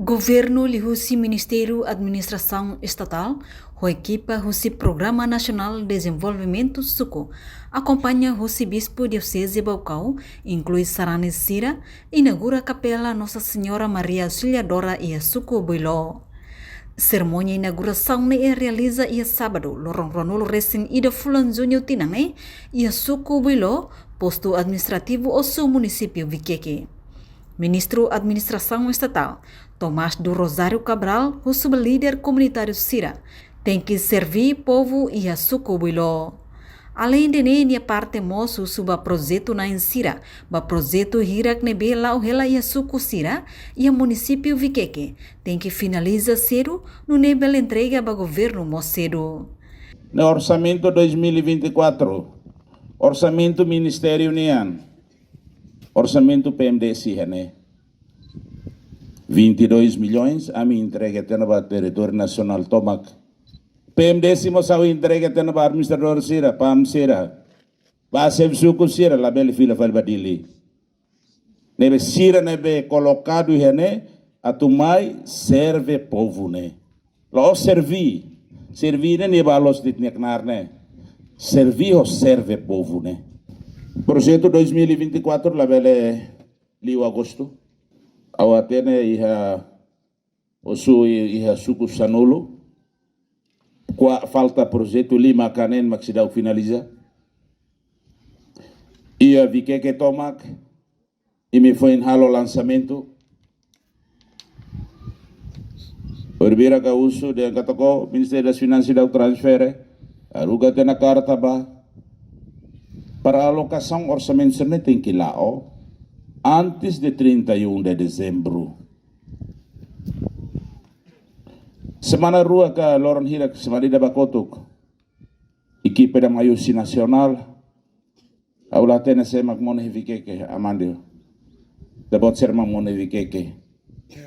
Governo lihusi Ministério Administração Estatal, o equipa husi Programa Nacional de Desenvolvimento Suco, acompanha husi Bispo Diocese Baucau, inclui Sarane Sira, inaugura Capela Nossa Senhora Maria Auxiliadora e Suco Boiló. Cerimônia inauguração é realiza ia sábado, lorong ronolo resin ida fulan junho tinang ia Suco Boiló, posto administrativo osu município Viqueque. Ministro Administração Estatal, Tomás do Rosário Cabral, o líder comunitário Sira, tem que servir povo e a Suco Boiló. Além de nem a parte moço suba projeto na Sira, ba projeto hirak nebe lau hela e a Suco Sira e a município Viqueque, tem que finalizar cedo no nível entrega ba governo mocedo. No orçamento 2024, orçamento Ministério União, orçamento PMDC, 22 milhões, a minha entrega tendo para o território nacional Tomac. PMDC moçau entrega tendo para o administrador Sira, PAM Sira. Para ser suco Sira, lá bela fila vai badili. Nebe Sira nebe colocado a tumai serve povo Lá servir nebe alos de tneknar servir ou serve povo Projeto 2024 lá bela liu agosto. Awatene iha osu iha suku sanolo. Falta projeto 5 kanen maksidau finaliza. Ia Viqueque Tomac e me foi em halo lançamento. Orbira ka uso de katako Ministério das Finanças dau transfer. Aruga tena carta ba para alocação orçamento serne tem que lao antes de 31 de dezembro. Semana rua ka Loron Hirak semana da Bakotuk. Equipe da Maiusi Nacional. Aula tena semak mone Viqueque amandio. Dapat serma mone Viqueque.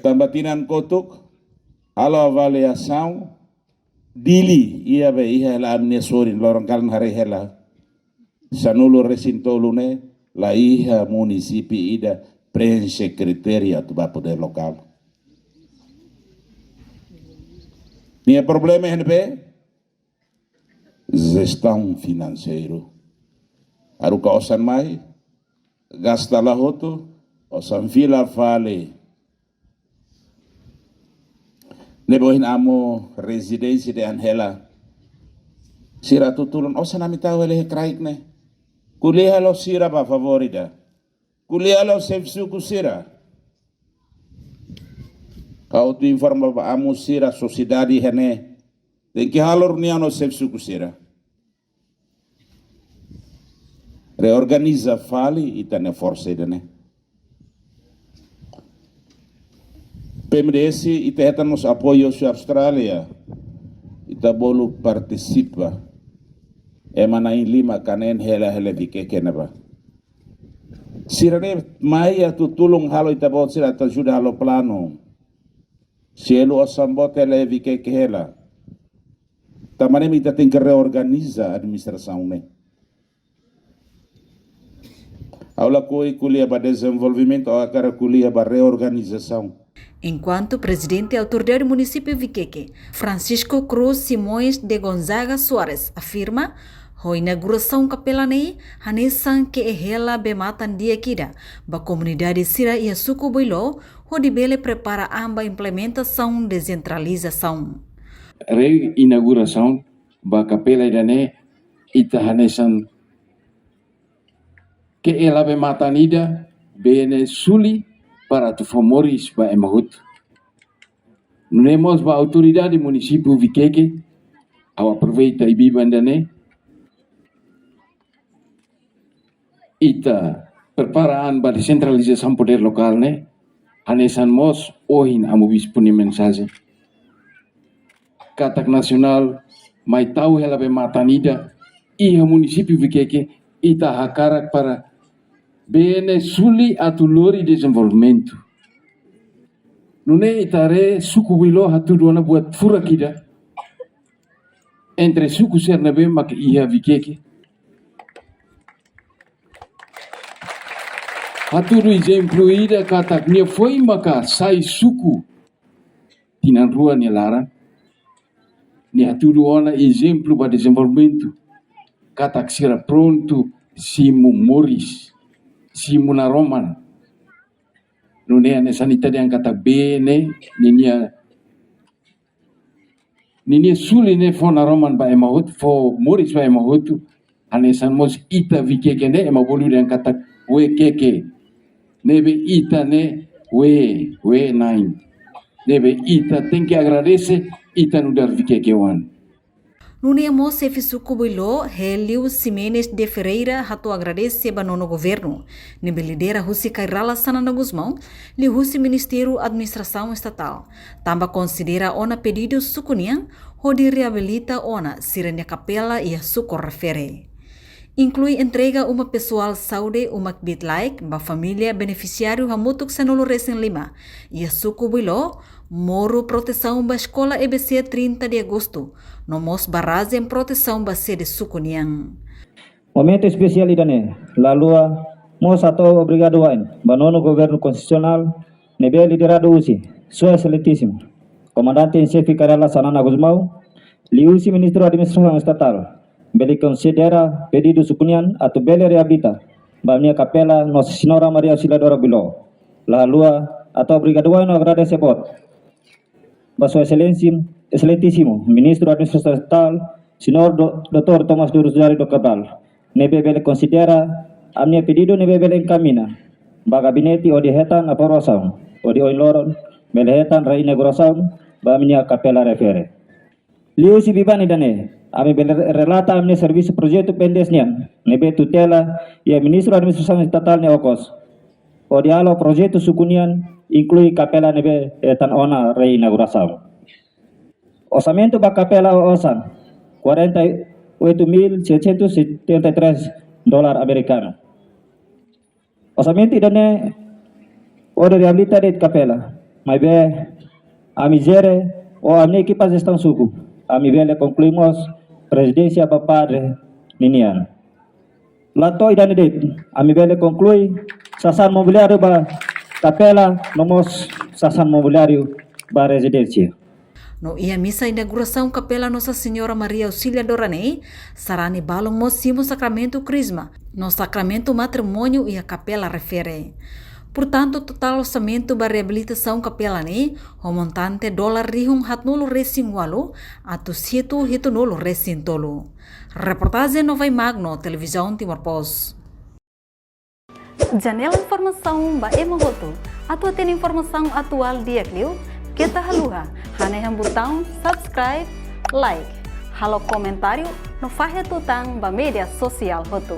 Tambatinan kotuk. Alo avaliação dili ia be ia la amnesorin Loron kalan hari hela. Sanulo resintolo la hija município ida preenche criteria do poder local. Tinha problema NP? Gestão financeiro. Aruka osan mai, gasta la hoto, osan fila fale. Nebohin amo residência de Angela. Sira tutulun, osan nami tahu ele kraik Kuliah lo Sira pa favorita. Kuliah lo Sefsuku Sira. Kau tu informa pa amo Sira sociedade hene. Tem que halor niano Sefsuku Sira. Reorganiza fali itane força idane. PMDS ita nos apoio su Austrália. Ita bolu participa. Emana in 5 kanen hela Viqueque neba. Sirane mai tu tulung halo itabot sira tajuda halo plano. Cielo osambot hela Viqueque hela. Tamane mita tem que reorganiza a administração Aula coi kuliah para desenvolvimento ou cara kuliah para reorganização. Enquanto presidente e autoridade do município Viqueque, Francisco Cruz Simões de Gonzaga Soares, afirma a inauguração capela hanesan que hela bematan dia kida, ba comunidade Sira e Suco Boiló, onde bele prepara amba implementação descentralização. Reinauguração ba capela idane ita hanesan que ela bematan ida bene suli para tu famoris ba emahut. Nemos ba autoridade município Viqueque, ao aproveita e bibandane ita preparaan ba decentralização poder local hanesan mos ohin amo bispo ni mensagem. Katak nasional mai tahu hela be matanida iha município Viqueque ita hakarak para bene suli atulori desenvolvimento. Nune itare suku Boiló hatu dona buat fura kida entre suku Sernabe mak iha Viqueque. Haturu exemplo ida katak nia foi maka sai suku Tinan Rua ni Lara, ni haturu ona exemplo para desenvolvimento, katak sira pronto, Simu Morris, Simu na Roman, nune ane sanitari ang katak bene, ninia suli ne fo na Roman ba emahut, fo Morris ba emahutu, ane san mos ita vikeke ne emabolu ang katak we keke, nebe ita ne we 9, nebe ita tem que agradecer, ita no dar vikeke wan. Nunia mo sefi suku builo, Helio Ximenes de Ferreira hatu agradece banono governo. Nebe lidera husi kairala Sanana Guzmão, li husi Ministério Administração Estatal. Tamba considera ona pedido sukunia, hodi reabilita ona sirene capela e suco refere. Inclui entrega uma pessoal saúde uma bitlaik ba família beneficiário hamutuk sanolo recém lima. E suco builo, moro proteção ba escola EBC 30 de agosto. Nomos barragem proteção ba sede sukuniang. Momento especial idane, lalu mo sato obrigado wain, banono governo constitucional, nebe liderado usi, Sua Excelentíssimo, Comandante em Chefe Karela Sanana Guzmão, li usi Ministro da Administração Estatal, beli considera pedido sukunian atau beli reabilita, ba minha capela Nossa Senhora Maria Auxiliadora Bilo, lalu atau obrigado wain agradece por, ba Sua Excelentíssimo Ministro da Administração Estatal, Senhor Dr. Thomas Duruzari do Cabral, nebe bele considera a minha pedido nebe bele encamina, ba gabinete o dihetan aprovação, o di oiloron bele hetan reinauguração ba minha capela refere. Liu si bibani dane, ami bele relata a minha serviço projeto pendesnian, nebe tutela e a Ministro da Administração Estatal ne okos. O dialo projeto sukunian inclui capela nebe hetan ona reinauguração. Orçamento da capela Osan, $48.773 americanos. Orçamento idane ora reabilita de capela, mas be a misere ou a minha equipa gestão suco. A mi vele concluímos presidência para padre Ninian. Lato idane de a mi vele conclui sasan mobiliário ba capela, nomos sasan mobiliário ba residência. No ia misa inauguração capela Nossa Senhora Maria Auxiliadora ne, sarani balong mo simo sacramento crisma, no sacramento matrimônio e a capela refere. Portanto, total orçamento para reabilitação capela ne, o montante $rihung hatnulo resin walo, atu situ hitunulo resin tolo. Reportagem Novai Magno, Televisão Timor Post. Janela informação ba emogoto, atu tem informação atual dia clio, kita haluha, hanehang botão subscribe, like, halo comentário, no fahe tutang ba media sosial hotu.